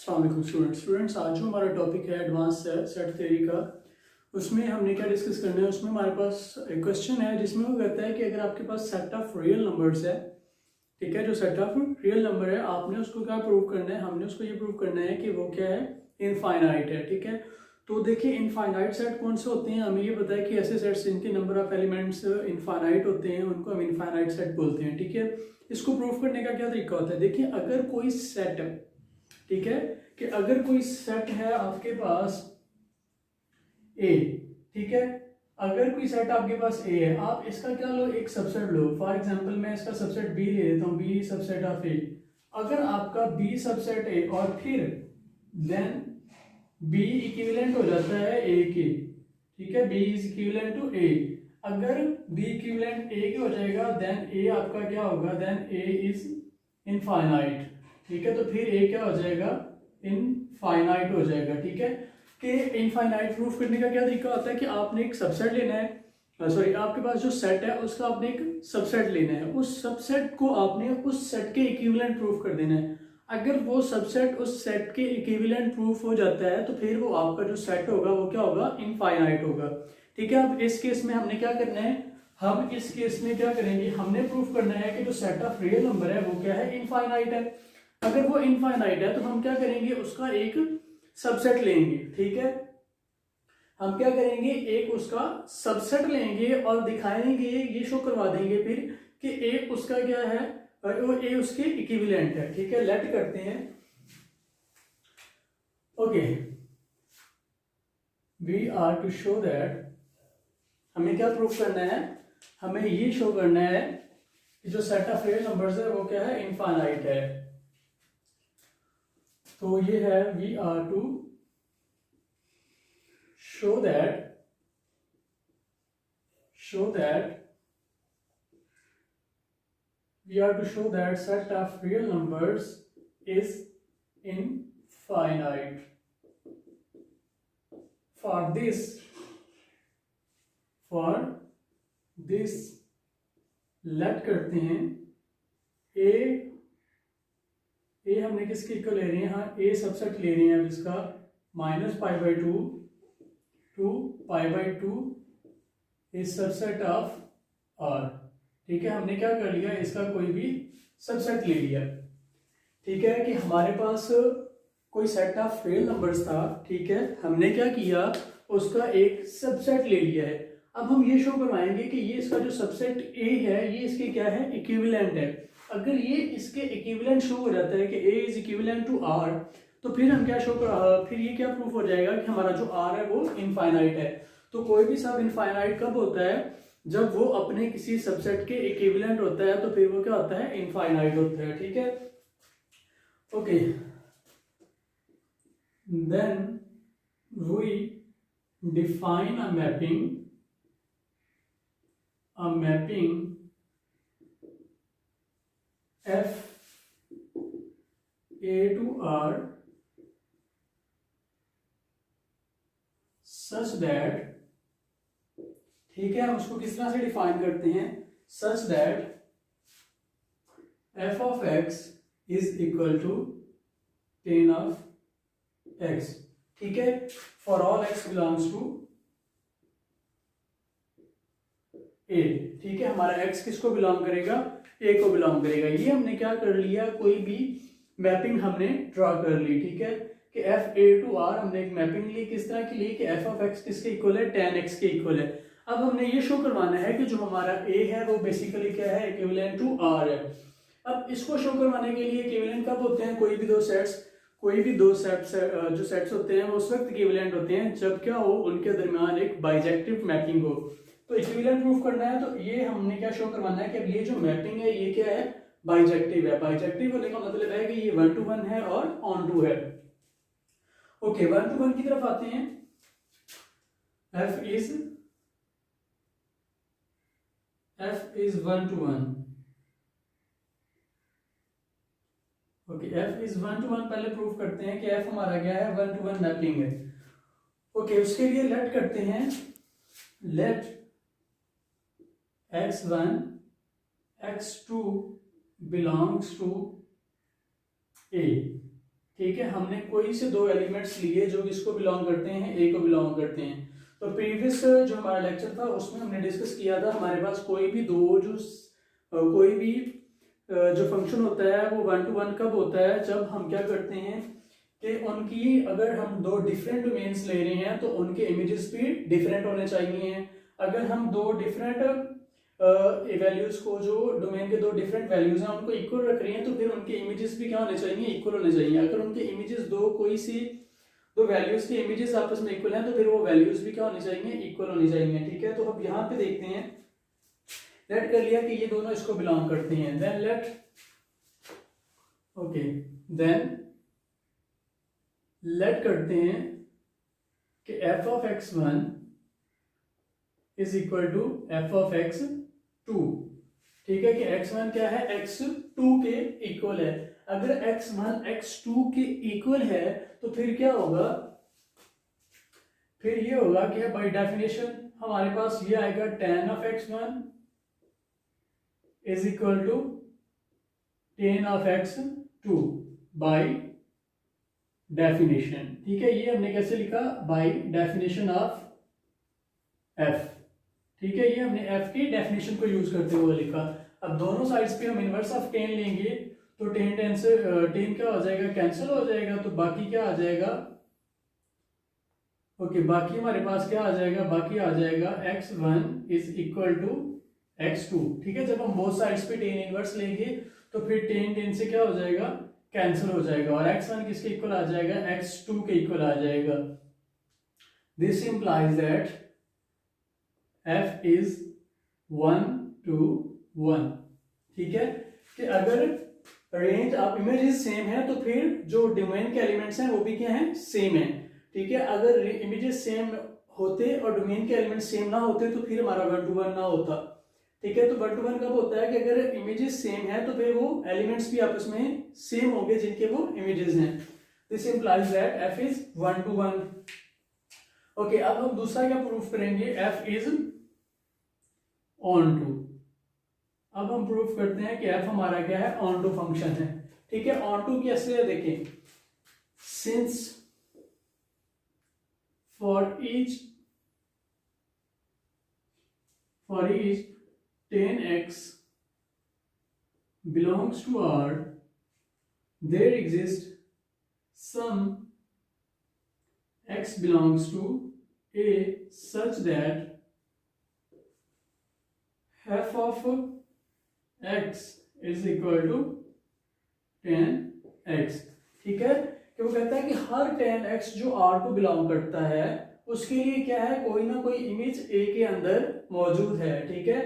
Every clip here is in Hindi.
अस्सलाम वालेकुम स्टूडेंट्स आज जो हमारा टॉपिक है एडवांस सेट थ्योरी का, उसमें हमने क्या डिस्कस करना है। उसमें हमारे पास एक क्वेश्चन है जिसमें वो कहता है कि अगर आपके पास सेट ऑफ रियल नंबर्स है, ठीक है, जो सेट ऑफ रियल नंबर है आपने उसको क्या प्रूव करना है। हमने उसको ये प्रूव करना है कि वो क्या है, इनफाइनाइट है। ठीक है, तो देखिए इनफाइनाइट सेट कौन से होते हैं। हमें ये पता है कि ऐसे सेट्स जिनके नंबर ऑफ एलिमेंट्स इनफाइनाइट होते हैं उनको हम इनफाइनाइट सेट बोलते हैं। ठीक है, इसको प्रूव करने का क्या तरीका होता है। देखिए अगर कोई सेट, ठीक है, कि अगर कोई सेट है आपके पास ए, ठीक है, अगर कोई सेट आपके पास ए है, आप इसका क्या लो, एक सबसेट लो। फॉर एग्जांपल मैं इसका सबसेट बी ले लेता हूँ, बी सबसेट ऑफ ए। अगर आपका बी सबसेट ए और फिर देन बी इक्विवेलेंट हो जाता है ए के, ठीक है, बी इज इक्विवेलेंट टू ए। अगर बी इक्विवेलेंट ए के हो जाएगा देन ए आपका क्या होगा, देन ए इज इनफाइनाइट। ठीक है, तो फिर ए क्या हो जाएगा, इनफाइनाइट हो जाएगा। ठीक है, कि इनफाइनाइट प्रूफ करने का क्या तरीका होता है कि आपने एक सबसेट लेना है, सॉरी आपके पास जो सेट है उसका आपने एक सबसेट लेना है, उस सबसेट को आपने उस सेट के इक्विवेलेंट प्रूफ कर देना है। अगर वो सबसेट उस सेट के इक्विवेलेंट प्रूफ हो जाता है तो फिर वो आपका जो सेट होगा वो क्या होगा, इनफाइनाइट होगा। ठीक है, अब इस केस में हमने क्या करना है, हम इस केस में क्या करेंगे, हमने प्रूफ करना है कि जो सेट ऑफ रियल नंबर है वो क्या है, इनफाइनाइट है। अगर वो इनफाइनाइट है तो हम क्या करेंगे, उसका एक सबसेट लेंगे। ठीक है, हम क्या करेंगे, एक उसका सबसेट लेंगे और दिखाएंगे, ये शो करवा देंगे फिर कि ए उसका क्या है, वो ए उसके इक्विवेलेंट है। ठीक है, लेट करते हैं। Okay, we are to show that, हमें क्या प्रूफ करना है, हमें ये शो करना है कि जो सेट ऑफ रियल नंबर्स है वो क्या है, इनफाइनाइट है। तो ये है we are to show that we are to show that set of real numbers is infinite. For this let करते हैं ए हमने किसके इक्वल ले रहे हैं, हाँ ए सबसेट ले रहे हैं। अब इसका -π/2 to π/2 is subset of R. ठीक है, हमने क्या कर लिया, इसका कोई भी सबसेट ले लिया। ठीक है, कि हमारे पास कोई सेट ऑफ रियल नंबर्स था। ठीक है, हमने क्या किया, उसका एक सबसेट ले लिया है। अब हम ये शो करवाएंगे कि ये इसका जो सबसेट ए है ये इसके क्या है, इक्विवेलेंट है। अगर ये इसके इक्विवेलेंट शो हो जाता है कि ए इज इक्विवेलेंट टू आर, तो फिर हम क्या शो कर, फिर ये क्या प्रूफ हो जाएगा कि हमारा जो आर है वो इनफाइनाइट है। तो कोई भी सब इनफाइनाइट कब होता है, जब वो अपने किसी सबसेट के इक्विवेलेंट होता है, तो फिर वो क्या होता है, इनफाइनाइट होता है। ठीक है, okay, then we define a mapping f a to r such that, ठीक है, हम उसको किस तरह से डिफाइन करते हैं, such that f of x is equal to tan of x। ठीक है, for all x belongs to a। ठीक है, हमारा x किसको बिलोंग करेगा, a को बिलोंग करेगा। ये हमने क्या कर लिया, कोई भी मैपिंग हमने ड्रॉ कर ली। ठीक है, कि f a to r हमने एक मैपिंग ली, किस तरह की ली कि f of x किसके इक्वल है, tan x के इक्वल है। अब हमने ये शो करवाना है कि जो हमारा a है वो बेसिकली क्या है, इक्विवेलेंट टू r है। अब इसको शो करवाने के लिए इक्विवेलेंट कब होते हैं, कोई भी दो सेट्स जो सेट्स होते हैं वो उस वक्त इक्विवेलेंट होते हैं जब क्या हो, उनके दरमियान एक बाइजेक्टिव मैपिंग हो। तो इक्विवेलेंट प्रूफ करना है तो ये हमने क्या शो करवाना है कि अब ये जो मैपिंग है ये क्या है, बाइजेक्टिव है। बाइजेक्टिव होने का मतलब है कि ये 1 to 1 है और ऑन टू है। ओके, 1 to 1 की तरफ आते हैं। f is 1 to 1। Okay, f is 1 to 1 पहले प्रूफ करते हैं कि f हमारा क्या है, 1 to 1 मैपिंग है। ओके, उसके लिए लेट करते हैं, late x1 x2 belongs to a। ठीक है, हमने कोई से दो एलिमेंट्स लिए जो किसको बिलोंग करते हैं, ए को बिलोंग करते हैं। तो प्रीवियस जो हमारा लेक्चर था उसमें हमने डिस्कस किया था हमारे पास कोई भी दो जो कोई भी जो फंक्शन होता है वो 1 to 1 कब होता है, जब हम क्या करते हैं कि उनकी अगर हम दो डिफरेंट डोमेन्स ले रहे हैं तो उनके इमेजेस भी डिफरेंट होने चाहिए। अगर हम दो डिफरेंट वैल्यूज को, जो डोमेन के दो डिफरेंट वैल्यूज हैं उनको इक्वल रख रही हैं तो फिर उनके इमेजेस भी क्या होने चाहिए, इक्वल होने चाहिए। अगर उनके इमेजेस दो कोई सी दो वैल्यूज के इमेजेस आपस में इक्वल हैं तो फिर वो वैल्यूज भी क्या होनी चाहिए, इक्वल होनी चाहिए। ठीक है, तो अब यहाँ पे देखते हैं, लेट कर लिया कि ये दोनों इसको बिलोंग करते हैं, देन लेट करते हैं कि f of x1 is equal to f of x2। ठीक है, कि x1 क्या है, x2 के इक्वल है। अगर x1 x2 के इक्वल है तो फिर क्या होगा, फिर ये होगा कि बाय डेफिनेशन हमारे पास ये आएगा tan of x1 is equal to tan of x2 by definition. ठीक है, ये हमने कैसे लिखा, बाय डेफिनेशन ऑफ f। ठीक है, ये हमने f की डेफिनेशन को यूज करते हुए लिखा। अब दोनों साइड्स पे हम इनवर्स ऑफ tan लेंगे तो tan से tan क्या हो जाएगा, कैंसिल हो जाएगा, तो बाकी क्या आ जाएगा, ओके बाकी हमारे पास क्या आ जाएगा, बाकी आ जाएगा x1 is equal to x2। ठीक है, जब हम बोथ साइड्स पे tan इनवर्स लेंगे तो फिर tan से क्या हो जाएगा, कैंसिल हो जाएगा, और x1 किसके इक्वल आ जाएगा, x2 के इक्वल आ जाएगा। This implies that f is 1 to 1। ठीक है, कि अगर रेंज ऑफ इमेजेस सेम है तो फिर जो डोमेन के एलिमेंट्स हैं वो भी क्या है, सेम है। ठीक है, अगर इमेजेस सेम होते और डोमेन के एलिमेंट्स सेम ना होते तो फिर हमारा 1 to 1 ना होता। ठीक है, तो 1 to 1 कब होता है कि अगर इमेजेस सेम है तो फिर वो एलिमेंट्स भी आपस में सेम होंगे जिनके वो इमेजेस हैं। This implies that f is 1 to 1। Okay, अब हम दूसरा क्या प्रूफ करेंगे, f इज ऑन टू। अब हम प्रूफ करते हैं कि f हमारा क्या है, ऑन टू फंक्शन है। ठीक है, ऑन टू कैसे है, देखें, since for each tan x belongs to R, there exists some x belongs to A such that f of x is equal to tan x। ठीक है, कि वो कहता है कि हर tan x जो R को बिलोंग करता है उसके लिए क्या है, कोई ना कोई इमेज A के अंदर मौजूद है। ठीक है,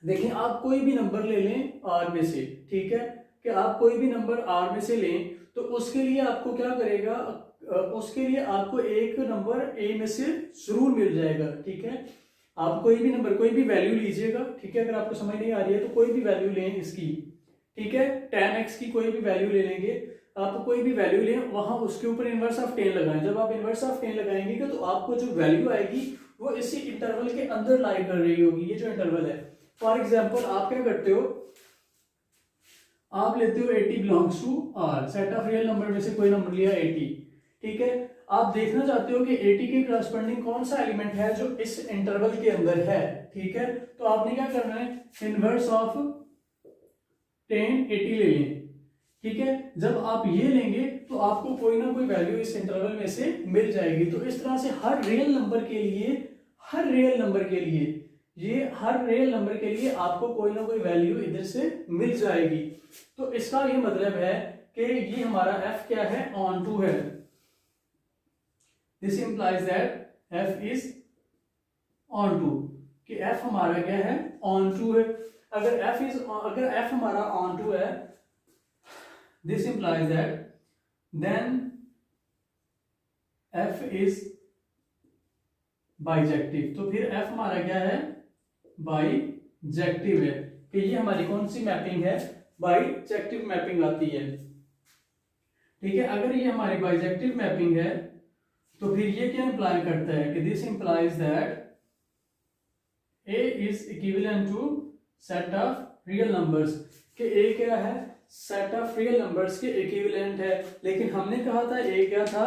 देखिए आप कोई भी नंबर ले लें R में से, ठीक है, कि आप कोई भी नंबर R में से लें तो उसके लिए आपको क्या करेगा, उसके लिए आपको एक नंबर A में से जरूर मिल जाएगा। ठीक है, आप कोई भी नंबर, कोई भी वैल्यू लीजिएगा। ठीक है, अगर आपको समझ नहीं आ रही है तो कोई भी वैल्यू लें इसकी। ठीक है, tan x की कोई भी वैल्यू ले लेंगे, आप कोई भी वैल्यू लें, वहां उसके ऊपर इनवर्स ऑफ tan लगाएं। जब आप इनवर्स ऑफ tan लगाएंगे तो आपको जो वैल्यू आएगी वो इसी इंटरवल के अंदर लाई कर रही होगी, ये जो इंटरवल है। फॉर एग्जाम्पल आप क्या करते हो, आप लेते हो 80 belongs to R, set of real number में से कोई नंबर लिया 80। ठीक है, आप देखना चाहते हो कि 80 के करस्पॉन्डिंग कौन सा एलिमेंट है जो इस इंटरवल के अंदर है। ठीक है, तो आपने क्या करना है, इनवर्स ऑफ tan 80 ले लें। ठीक है, जब आप ये लेंगे तो आपको कोई ना कोई वैल्यू इस इंटरवल में से मिल जाएगी। तो इस तरह से हर रियल नंबर के लिए, हर रियल नंबर के लिए, ये हर रियल नंबर के लिए आपको कोई ना कोई वैल्यू इधर से मिल जाएगी। तो इसका ये मतलब है कि ये हमारा f क्या है, ऑन टू है। This implies that f is onto, कि f हमारा क्या है, ऑन टू है। अगर f हमारा ऑन टू है, this implies that then f is bijective. तो फिर f हमारा क्या है, बाइजेक्टिव है, कि ये हमारी कौन सी मैपिंग है, बाइजेक्टिव मैपिंग आती है। ठीक है, अगर ये हमारी बाइजेक्टिव मैपिंग है तो फिर ये क्या इंप्लाई करता है कि this implies that A is equivalent to set of real numbers, कि A क्या है, सेट ऑफ रियल नंबर्स के इक्विवेलेंट है, लेकिन हमने कहा था ए क्या था,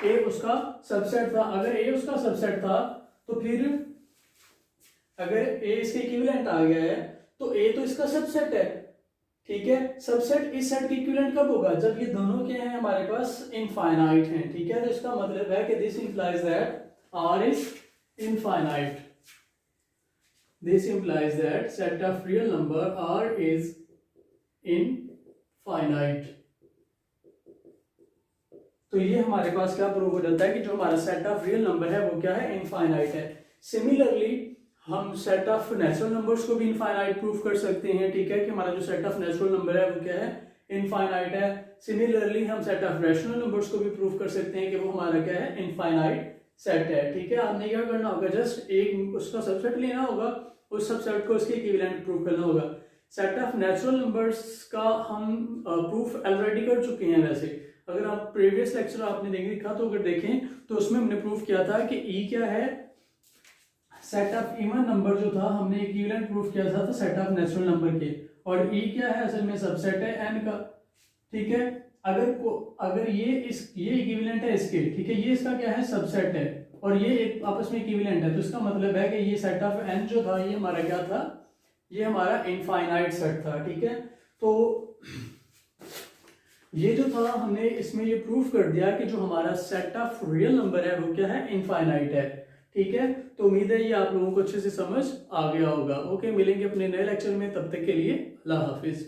ए उसका सबसेट था। अगर ए उसका सबसेट था तो फिर अगर ए इसके इक्विवेलेंट आ गया है तो ए तो इसका सबसेट है, ठीक है। सबसेट इस सेट के इक्विवेलेंट कब होगा, जब ये दोनों क्या है हमारे पास इनफाइनाइट हैं, ठीक है। तो इसका मतलब है कि this implies that R is infinite. This implies that set of real number R is infinite. तो ये हमारे पास क्या प्रूव हो जाता है कि जो हमारा सेट ऑफ रियल नंबर है वो क्या है, इनफाइनाइट है। सिमिलरली हम सेट ऑफ नेचुरल नंबर्स को भी इनफाइनाइट प्रूव कर सकते हैं, ठीक है, कि हमारा जो सेट ऑफ नेचुरल नंबर है वो क्या है, इनफाइनाइट है। सिमिलरली हम सेट ऑफ रैशनल नंबर्स को भी प्रूव कर सकते हैं कि वो हमारा क्या है, इनफाइनाइट सेट है, ठीक है। आपने क्या करना होगा, जस्ट एक उसका सबसेट लेना होगा, उस सबसेट को उसके इक्विवेलेंट प्रूव करना होगा। सेट ऑफ नेचुरल नंबर्स का हम प्रूफ ऑलरेडी कर चुके हैं। वैसे अगर आप प्रीवियस लेक्चर आपने देखा तो अगर देखें तो उसमें हमने प्रूफ किया था कि ई क्या है, सेट ऑफ इवन नंबर जो था हमने इक्विवेलेंट प्रूफ किया था तो सेट ऑफ नेचुरल नंबर के, और ई क्या है, असल में सबसेट है एन का, ठीक है। अगर ये इक्विवेलेंट है इसके, ठीक है, ये इसका क्या है, सबसेट है, और ये एक आपस में इक्विवेलेंट है, तो इसका मतलब है कि ये सेट ऑफ एन जो था ये हमारा क्या था, ये हमारा इनफाइनाइट सेट था, ठीक है। तो ये जो था हमने इसमें ये प्रूफ कर दिया कि जो हमारा सेट ऑफ रियल नंबर है वो क्या है, इनफाइनाइट है, ठीक है। तो उम्मीद है ये आप लोगों को अच्छे से समझ आ गया होगा। ओके, मिलेंगे अपने नए लेक्चर में, तब तक के लिए अल्लाह हाफिज।